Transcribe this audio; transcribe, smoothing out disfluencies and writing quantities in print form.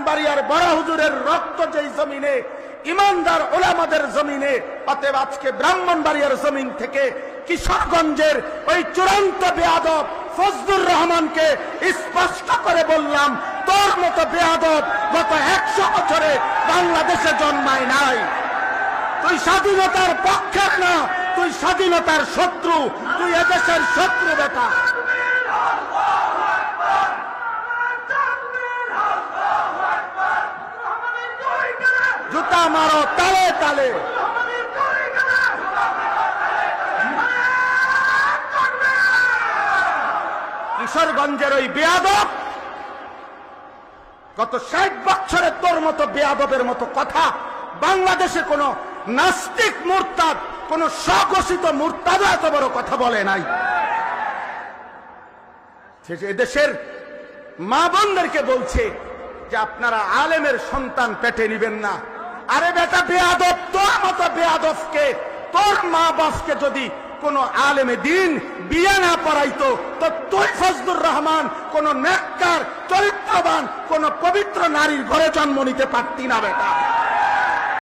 ব্রাহ্মণবাড়িয়ার বড় হুজুরের রক্ত যেই জমিনে, ইমানদার ওলামাদের জমিনে, অতএব আজকে ব্রাহ্মণবাড়িয়ার জমিন থেকে কিশোরগঞ্জের ওই চূড়ান্ত বেয়াদব ফজলুর রহমানকে স্পষ্ট করে বললাম, তোর মতো বেয়াদব গত 100 বছরে বাংলাদেশে জন্মায় নাই। তুই স্বাধীনতার পক্ষের না, তুই স্বাধীনতার শত্রু, তুই এদেশের শত্রু বেটা। জুতা মারো তালে তালে। কিশোরগঞ্জের ওই বেয়াদব গত 60 বছরে তোর মতো বেয়াদবের মতো কথা বাংলাদেশে কোন নাস্তিক মুরতাদ, কোন স্বঘোষিত মুরতাদ এত বড় কথা বলে নাই। এদেশের মা বোনদেরকে বলছে যে আপনারা আলেমের সন্তান পেটে নিবেন না। আরে বেটা বেয়াদব, তোর মতো বেয়াদবকে, তোর মা বাপকে যদি কোন আলেমে দিন বিয়ে না পড়াইতো তো তুই ফজলুর রহমান কোন নেককার চরিত্রবান কোন পবিত্র নারীর ঘরে জন্ম নিতে পারতি না বেটা।